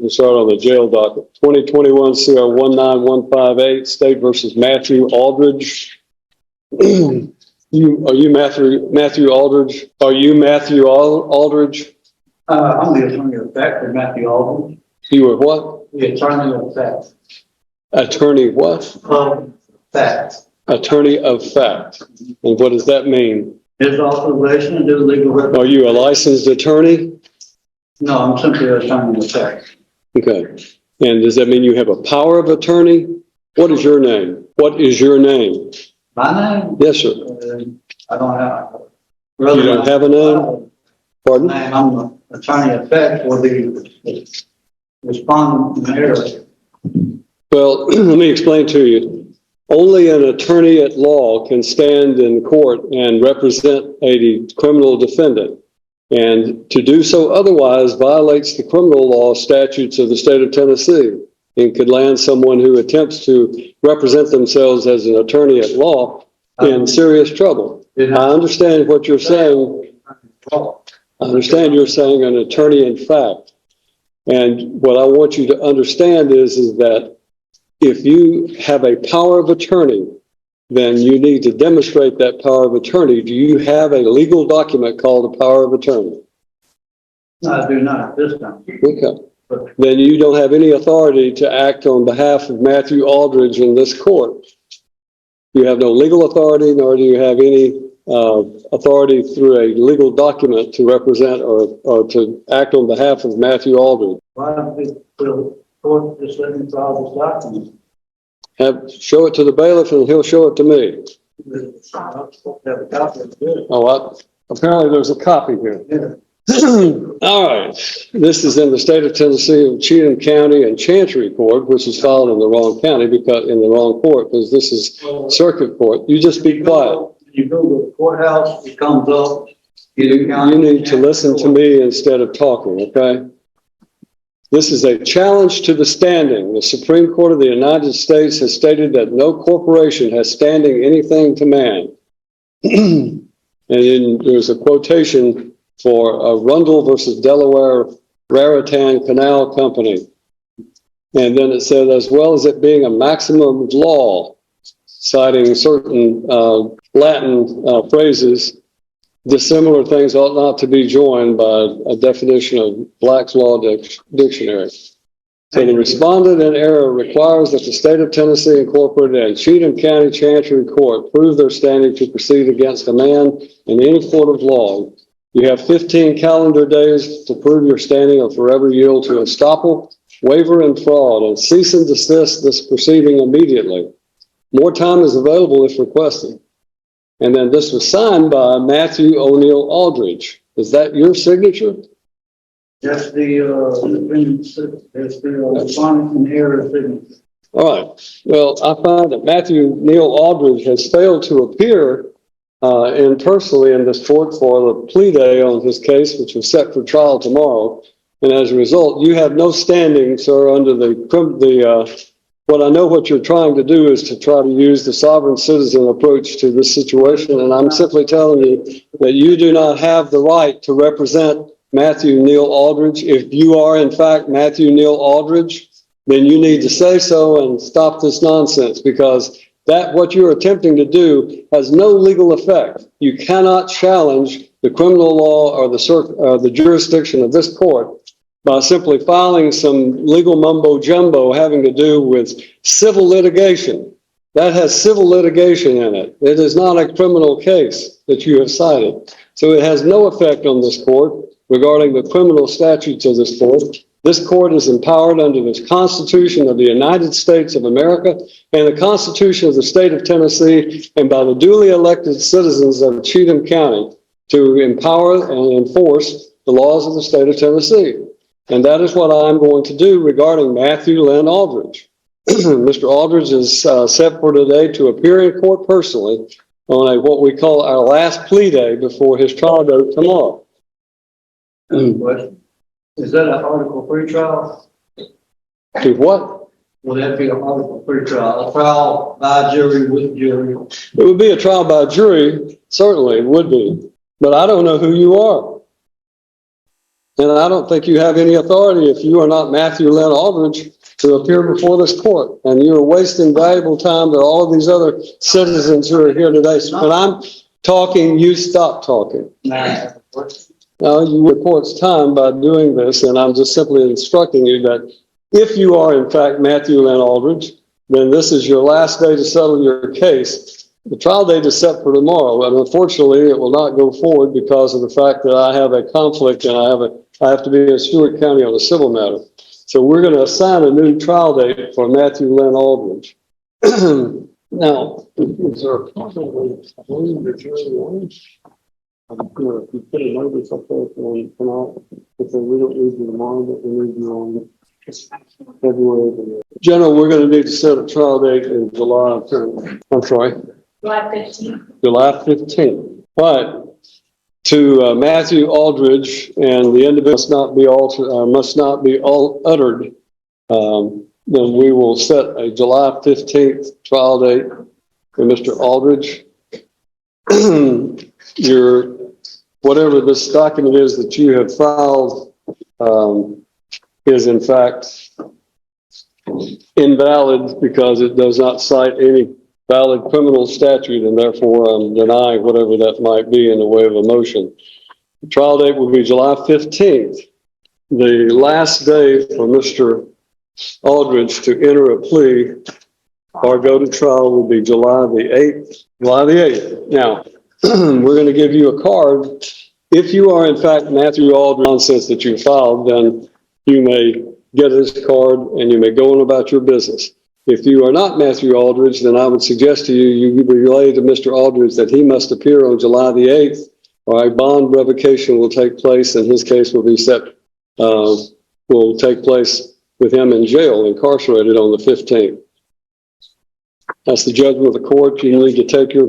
can start on the jail docket. 2021 CR 19158, State versus Matthew Aldridge. Are you Matthew Aldridge? Are you Matthew Aldridge? I'm the attorney of fact for Matthew Aldridge. You were what? The attorney of fact. Attorney what? Fact. Attorney of fact. And what does that mean? His authorization to do legal representation. Are you a licensed attorney? No, I'm simply an attorney of fact. Okay. And does that mean you have a power of attorney? What is your name? What is your name? My name? Yes, sir. I don't have. You don't have a name? Pardon? I'm the attorney of fact for the respondent error. Well, let me explain to you. Only an attorney at law can stand in court and represent a criminal defendant. And to do so otherwise violates the criminal law statutes of the state of Tennessee and could land someone who attempts to represent themselves as an attorney at law in serious trouble. I understand what you're saying. I understand you're saying an attorney in fact. And what I want you to understand is that if you have a power of attorney, then you need to demonstrate that power of attorney. Do you have a legal document called a power of attorney? No, I do not at this time. Okay. Then you don't have any authority to act on behalf of Matthew Aldridge in this court. You have no legal authority, nor do you have any authority through a legal document to represent or to act on behalf of Matthew Aldridge. Why don't the court just let me file this document? Show it to the bailiff and he'll show it to me. Apparently there's a copy here. Yeah. All right. This is in the state of Tennessee of Cheatham County and Chancery Court, which is filed in the wrong county because in the wrong court, because this is circuit court. You just be quiet. You go to the courthouse, it comes up. You need to listen to me instead of talking, okay? This is a challenge to the standing. The Supreme Court of the United States has stated that no corporation has standing anything to man. And then there's a quotation for Rundle versus Delaware Raritan Canal Company. And then it said, as well as it being a maximum law, citing certain Latin phrases, dissimilar things ought not to be joined by a definition of Black's Law Dictionary. So the respondent in error requires that the state of Tennessee Incorporated and Cheatham County Chancery Court prove their standing to proceed against a man in any court of law. You have 15 calendar days to prove your standing or forever yield to estoppel, waiver, and fraud, and cease and desist this proceeding immediately. More time is available if requested. And then this was signed by Matthew O'Neill Aldridge. Is that your signature? That's the respondent in error signature. All right. Well, I find that Matthew Neil Aldridge has failed to appear personally in this court for the plea day on his case, which was set for trial tomorrow. And as a result, you have no standing, sir, under what I know what you're trying to do is to try to use the sovereign citizen approach to this situation. And I'm simply telling you that you do not have the right to represent Matthew Neil Aldridge. If you are, in fact, Matthew Neil Aldridge, then you need to say so and stop this nonsense, because what you're attempting to do has no legal effect. You cannot challenge the criminal law or the jurisdiction of this court by simply filing some legal mumbo jumbo having to do with civil litigation. That has civil litigation in it. It is not a criminal case that you have cited. So it has no effect on this court regarding the criminal statutes of this court. This court is empowered under the Constitution of the United States of America and the Constitution of the state of Tennessee and by the duly elected citizens of Cheatham County to empower and enforce the laws of the state of Tennessee. And that is what I'm going to do regarding Matthew Lynn Aldridge. Mr. Aldridge is set for today to appear in court personally on what we call our last plea day before his trial date tomorrow. Question. Is that an Article 3 trial? To what? Will that be an Article 3 trial? A trial by jury with jury? It would be a trial by jury, certainly it would be. But I don't know who you are. And I don't think you have any authority if you are not Matthew Lynn Aldridge to appear before this court. And you're wasting valuable time to all of these other citizens who are here today. So when I'm talking, you stop talking. Now, you report time by doing this, and I'm just simply instructing you that if you are, in fact, Matthew Lynn Aldridge, then this is your last day to settle your case. The trial date is set for tomorrow, and unfortunately, it will not go forward because of the fact that I have a conflict and I have to be in Stewart County on a civil matter. So we're going to assign a new trial date for Matthew Lynn Aldridge. Now, is there a possible if you put a notice up there for tonight, if we don't need you tomorrow, but we need you on February. General, we're going to need to set a trial date in July. I'm sorry. July 15th. July 15th. But to Matthew Aldridge, and the individual must not be uttered. Then we will set a July 15th trial date for Mr. Aldridge. Whatever this document is that you have filed is in fact invalid because it does not cite any valid criminal statute, and therefore deny whatever that might be in the way of a motion. The trial date will be July 15th. The last day for Mr. Aldridge to enter a plea or go to trial will be July the 8th. July the 8th. Now, we're going to give you a card. If you are, in fact, Matthew Aldridge, nonsense that you filed, then you may get this card and you may go on about your business. If you are not Matthew Aldridge, then I would suggest to you, you relay to Mr. Aldridge that he must appear on July the 8th, or a bond revocation will take place, and his case will be will take place with him in jail, incarcerated on the 15th. That's the judgment of the court. You need to take your